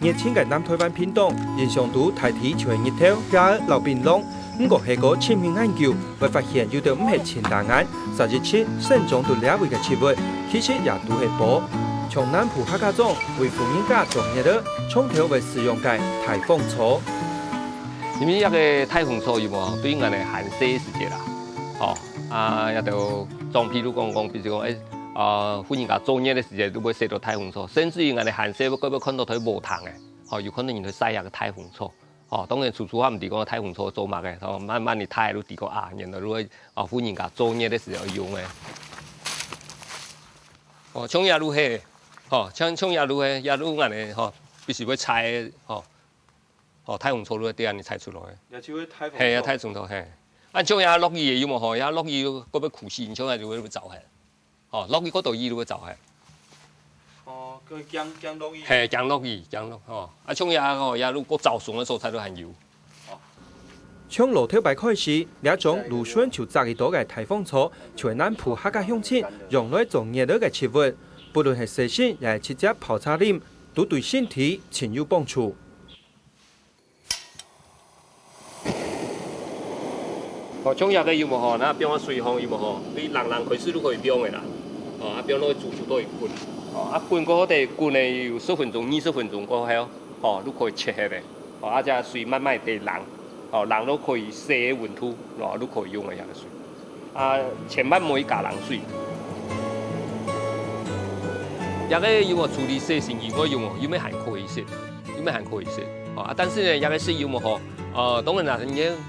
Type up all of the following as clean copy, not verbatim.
熱情嘅南台灣屏東，印象都大體就係日頭加老檳榔。不過係個全面研究，會發現有啲唔係清淡眼，甚至切慎重到兩位嘅切物，其實也都係寶。從南部客家中為婦人家種嘢的，從頭為使用嘅颱風草。因為一個颱風草有冇對我哋寒暑時節啦，一就裝譬如講，比如講婦人家種嘢嘅時節都會曬到颱風草，甚至於我哋寒暑要看到佢無糖嘅，有可能人去曬下個颱風草。當然，處下唔係講颱風草做乜嘅，慢慢你睇都地個然後如果婦人家種嘢嘅時候用嘅。像野路係，像野路嘅，野路我哋必須要採颱風草都啲人採出來。也就會颱風。係啊，颱風草係。像野落雨有冇？野落雨嗰邊苦線，像就會走係。落雨嗰度雨都會走係。佢降落雨。係降落雨，像野路個早上嘅時候才都很油。從路頭擺開始，呢種蘆筍就摘得到嘅颱風草，就係南部客家鄉親用來做熱料嘅食物，不論係食先，又係直接泡茶飲，都對身體真有幫助。像野個有冇？那變個水烘有冇？你人開始都可以變嘅啦。變攞煮都可以滾。滾過後哋滾咧有10分鐘、20分鐘過後，都可以切下嚟。只水慢慢地冷。冷都可以適溫度，都可以用嘅一個水。千萬唔可以加冷水。一個有冇處理濕性如果有咩還可以食，有咩還可以食。但是呢，一個是有冇當然啦，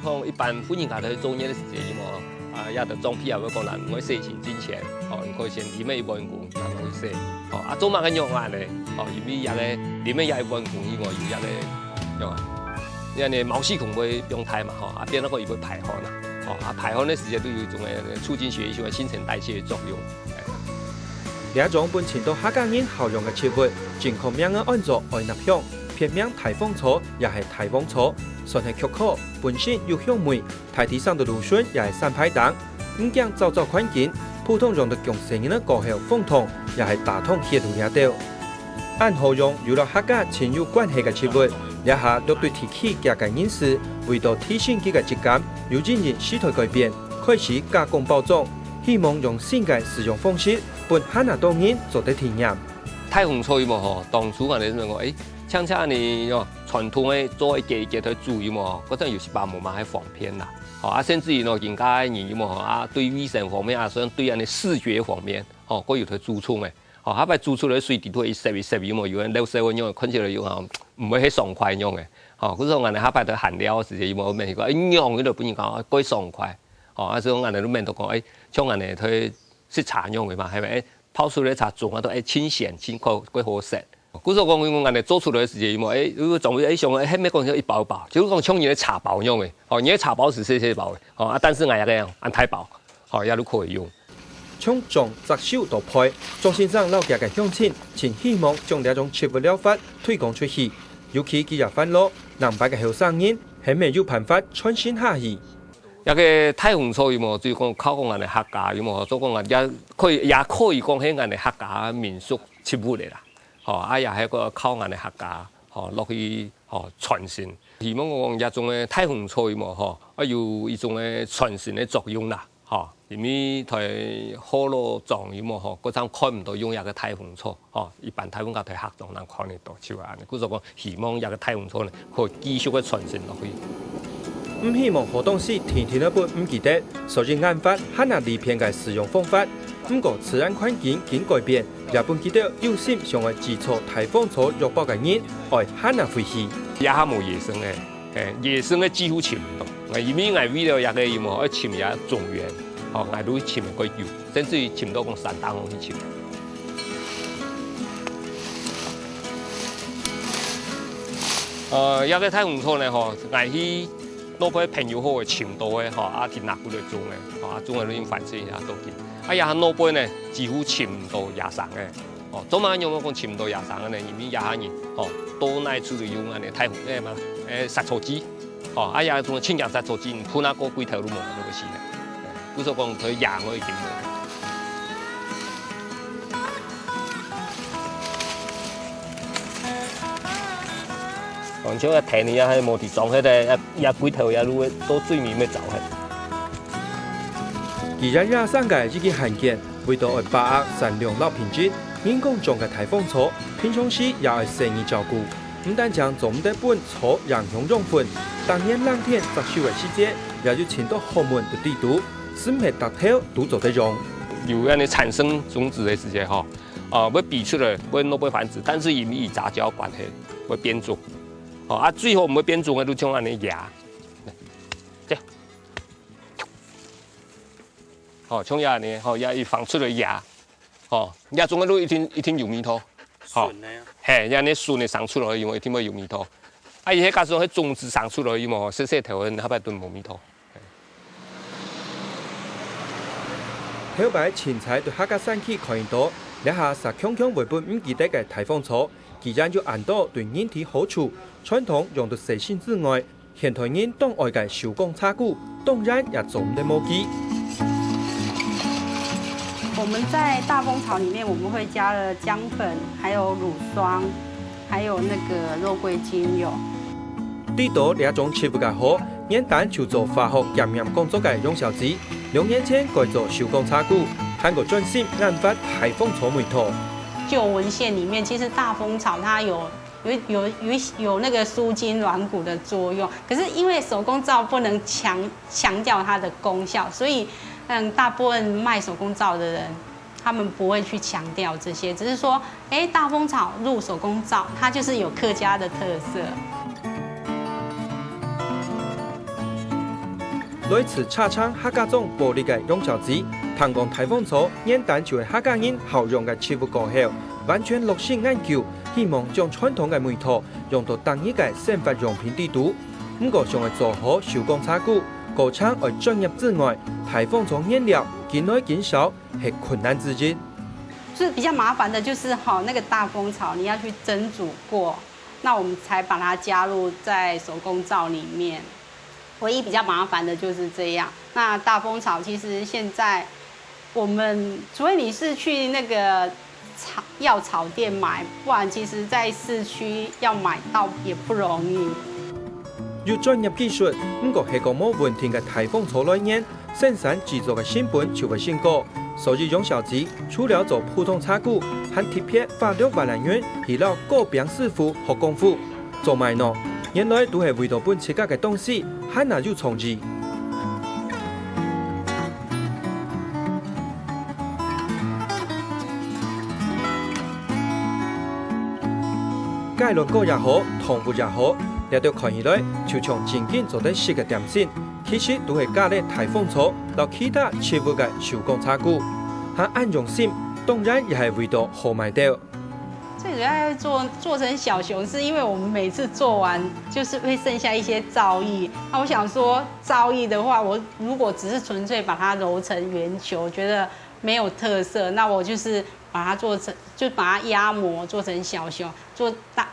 講一般婦人家去做嘢嘅時候有冇也就裝屁啊，講啦，唔可以濕性之前，唔可以先裡面溫故，然後可以濕。做乜嘅用法呢？因為一個裡面也溫故以外，有一個用啊。因為毛細孔會用太嘛，變咗可以會排汗啦，排汗嘅時間都有一種嘅促進血液循環、新陳代謝嘅作用。呢一種本前到客家人效用嘅植物，健康名嘅按照愛納香，片名颱風草也係颱風草，算係曲可，本身有香味，大體上的蘆筍也係散排檔，唔驚周遭環境，普通用到強成人嘅高效風筒，也係打通血路兩條。按何用與到客家親有關係嘅植物。一下都對提起家嘅認識，為到提升佢嘅質感，有進行時代改變，開始加工包裝，希望用新嘅使用方式，幫客家當人做得體驗。颱風草有冇？當初我哋講，像你傳統嘅做嘅雞腿煮有冇？嗰陣有時把冇買防偏啦，甚至於人家人有冇對衛生方面想對人哋視覺方面，嗰有佢煮出嘅。下擺煮出來水地都係濕有冇？有人流水溫用，看起來用唔會係爽快用嘅。嗰時候我哋下擺對閒料時有冇咩講？用嗰度本嚟講幾爽快。所以我哋都明到講，像我哋去食茶用嘅嘛，係咪？泡出來茶種啊都清鮮清好幾好食。嗰時候講我哋做出來嘅時有冇？如果仲上係咩講一包一包，就講像你嘅茶包用嘅。你嘅茶包是細包嘅，但是我哋按太薄，也都可以用。從種摘收到配，莊先生老家嘅鄉親，前希望將呢種植物療法推廣出去，尤其佢也翻落南北嘅後生人，係未有辦法傳承下去。一個颱風草有冇？就講靠講我哋客家有冇？所講我也可以講係我哋客家民俗植物嚟啦。也係一個靠我哋客家落去傳承。希望我講一種嘅颱風草有冇？有一種嘅傳承嘅作用啦。因為喺河路狀有冇？嗰陣看唔到用一個颱風草，一般颱風假喺客莊能看得到，就係咁。故所講希望一個颱風草呢，可以繼續嘅傳承落去。唔希望活動時天天都不唔記得，所以研發客家利片嘅使用方法。不過自然環境經改變，也本記得有心想來制作颱風草藥包嘅人，愛客家回去。也係冇野生嘅，野生嘅幾乎尋唔到。因為我為了一個有冇去尋也種源。我都尋個油，甚至於尋到個山當去尋。一個颱風草呢，我去攞個朋友好嘅尋到嘅，去拿過來種嘅，種嘅都已經反正也都見。也攞杯呢，幾乎尋唔到野生嘅。做乜用我講尋唔到野生嘅呢？因為野生人多乃處理用嘅颱風嘛，殺草劑，也種清涼殺草劑，鋪那個龜頭都冇那個事嘅。故所講佢養可以點樣？像像田里啊，迄无地种，迄个也几头也路都水面要走迄。既然野生嘅已经罕见，为到要把握产量老品质，人工种嘅台风草，平常时也要善于照顾。唔但将种得本草让香用粉，当年冷天杂收嘅时节，也要请到后门的地图，使唔系达头都做得用。有安尼产生种子的时节吼，要比出来，要弄要繁殖，但是因以杂交关系，要变种。最后我们变种的都像安尼压，这样，像安尼，也一放出来压，压种的都一定有米土，顺的呀。嘿，安尼顺的生出来，因为一定要有米土。伊迄加上迄种子生出来，伊嘛细细条的，那摆都无米土。头摆芹菜对客家山区可以多，一下杀强强为本唔记得嘅台风草，既然就按到对人体好处，传统用到细心之外，现代人当爱嘅手工插具，当然也做唔得冇记。我们在大蜂巢里面，我们会加了姜粉，还有乳霜，还有那个肉桂精油。呢度呢一种切不介好，简单就做化学检验工作嘅用小子，2年前改做手工插具，韩国专心研发台风草梅土。旧文献里面，其实大蜂巢它有那个舒筋软骨的作用，可是因为手工皂不能强调它的功效，所以大部分卖手工皂的人，他们不会去强调这些，只是说，大蜂巢入手工皂，它就是有客家的特色。类似茶厂客家种玻璃嘅用小子，谈讲台风草简单就系客家人好用嘅切肤高效，完全落实研究，希望将传统嘅梅土用到当日嘅生活用品地图。不过，想要做好手工插具，高厂要专业之外，台风草原料见耐见少系困难之一。是比较麻烦的，就是那个大蜂巢你要去蒸煮过，那我们才把它加入在手工皂里面。唯一比较麻烦的就是这样。那大蜂巢其实现在我们，除非你是去那个药草店买，不然其实在市区要买到也不容易。有专业技术，不过系个冇问题嘅台风草来源，生产制作嘅成本就会升高。所以用小子除了做普通插具，还贴片法律外来源，去了个别师傅学功夫做埋喏。原来都系为到本自家嘅东西，还哪有创意。介轮廓也好，糖物也好，你都看起来就像正经做得食嘅点心，其实都系加咧台风草，到其他切物嘅手工插具，还按用心，当然也系为到好卖掉。最主要做成小熊，是因为我们每次做完就是会剩下一些皂液。那我想说，皂液的话，我如果只是纯粹把它揉成圆球，我觉得没有特色。那我就是把它把它压模做成小熊，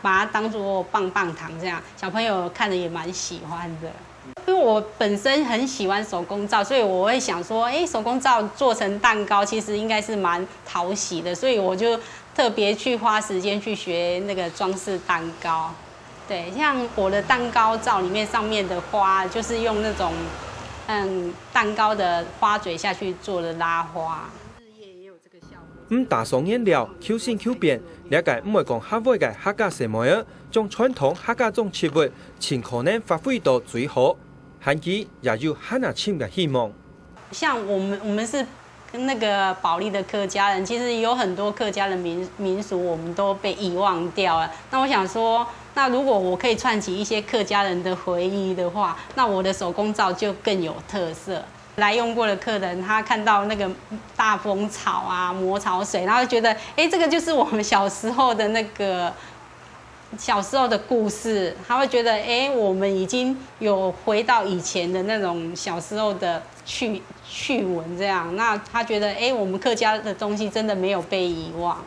把它当做棒棒糖这样，小朋友看着也蛮喜欢的。因为我本身很喜欢手工皂，所以我会想说，手工皂做成蛋糕其实应该是蛮讨喜的，所以我就特别去花时间去学那个装饰蛋糕。对，像我的蛋糕皂里面上面的花，就是用那种蛋糕的花嘴下去做的拉花。日夜也有这个效果。打上颜料，Q 线 Q 变，了解唔会讲客家嘅客家什么样，将传统客家种植物尽可能发挥到最好。韩基也有很大深嘅希望。像我们是那个保利的客家人，其实有很多客家的民俗我们都被遗忘掉了。那我想说，那如果我可以串起一些客家人的回忆的话，那我的手工皂就更有特色。来用过的客人，他看到那个大蜂巢啊、魔草水，然后就觉得，这个就是我们小时候的故事，他会觉得，我们已经有回到以前的那种小时候的趣闻这样。那他觉得，我们客家的东西真的没有被遗忘。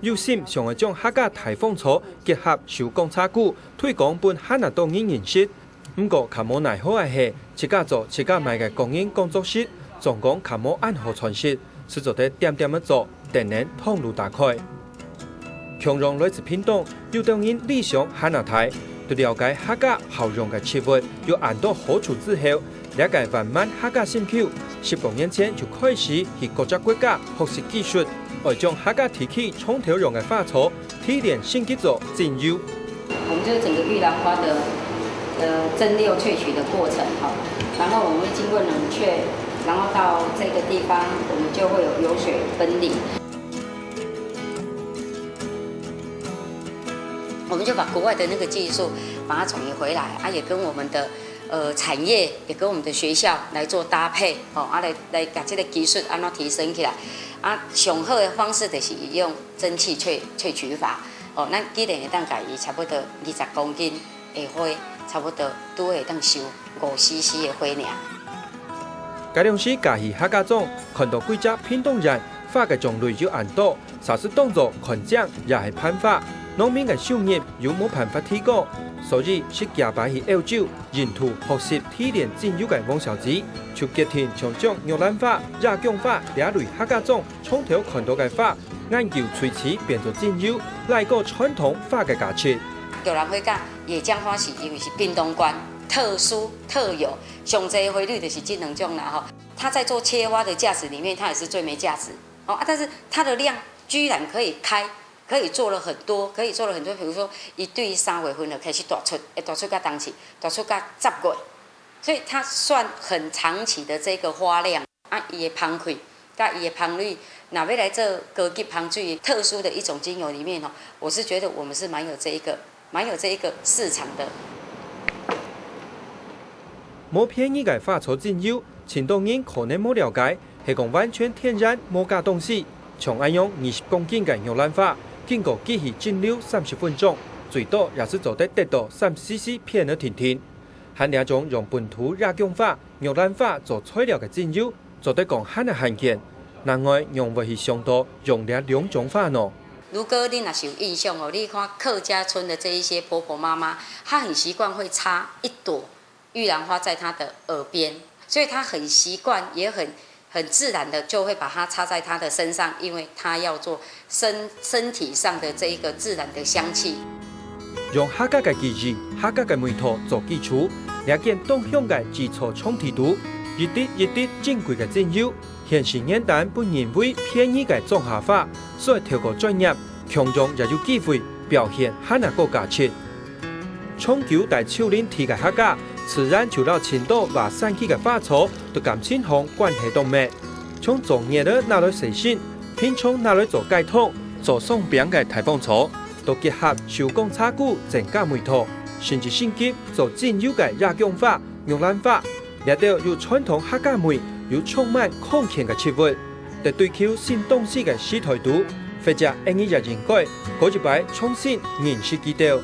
有心想要将客家台风草结合手工插具，推广本汉人多人认识。不过，较无奈何的是，自家做自家卖嘅供应工作室，总共较无按好传承，是做得点点的做，定能通路打开。强荣来自屏东，有当人理想汉人台，对了解客家效用嘅切物有按到好处之后，了解慢慢客家深口，10多年前就开始去各个国家学习技术，来将客家提起冲头用嘅花草提炼升级做精油。我们就是整个玉兰花的蒸馏萃取的过程哈，然后我们会经过冷却，然后到这个地方，我们就会有油水分离。我们就把国外的那个技术把它转移回来，啊，也跟我们的产业，也跟我们的学校来做搭配，哦，啊来把这个技术安怎提升起来，啊，上好的方式就是用蒸汽萃取法，哦，咱既然会当家己差不多20公斤的花，差不多都会当收5cc 的花尔。嘉良市嘉义客家庄看到几只品种人花嘅种类就按多，啥是当作看奖也系判罚。农民嘅收入又冇办法提高，所以是加班去澳洲沿途学习提炼精油嘅王小姐，就决定将玉兰花、亚姜花两类客家种从头看到嘅花，研究萃取变做精油，来个传统花嘅价值。玉兰花甲野姜花是因为是屏东县特殊特有，上济花率就是这两种啦吼。它在做切花的价值里面，它也是最没价值哦啊，但是它的量居然可以开。可以做了很多，比如说一对3月份就开始大出，大出到当期，大出到10月，所以它算很长期的这个花量啊，伊的香气，甲伊的香率，哪要来这高级香水特殊的一种精油里面哦，我是觉得我们是蛮有这一个市场的。冇便宜嘅花草精油，前多人可能冇了解，係講完全天然冇加東西，像按用20公斤嘅玉蘭花。經過機器蒸餾30分鐘，最多也是做得到3cc 片的甜。和兩種用本土亞姜花、玉蘭花做材料嘅精油，做得講很罕見。另外用會是上多用了2種花呢。如果你若是有印象哦，你看客家村的这一些婆婆妈妈，她很习惯会插一朵玉兰花在她的耳边，所以她很习惯，也很自然的就会把它插在她的身上，因为她要做身体上的这一个自然的香气。用客家嘅技艺、客家嘅媒土做基礎，了解東鄉嘅基礎沖提度，一滴正規嘅精油，現時簡單不認為便宜嘅綜合法，所以透過專業，強眾也有機會表現很個價值。長久在樹林提嘅客家，自然就到青島或山區嘅花草，都咁親紅關係動脈。從種葉的拿來洗身，品種拿來做解凍，做鬆餅嘅大風草，都結合手工茶具增加媒土，甚至升級做精油嘅亞姜花、玉蘭花，掠到有傳統客家味，有充滿空前嘅氣味，嚟追求新東西嘅時態度，或者應以日應改，嗰一擺重新認識基調。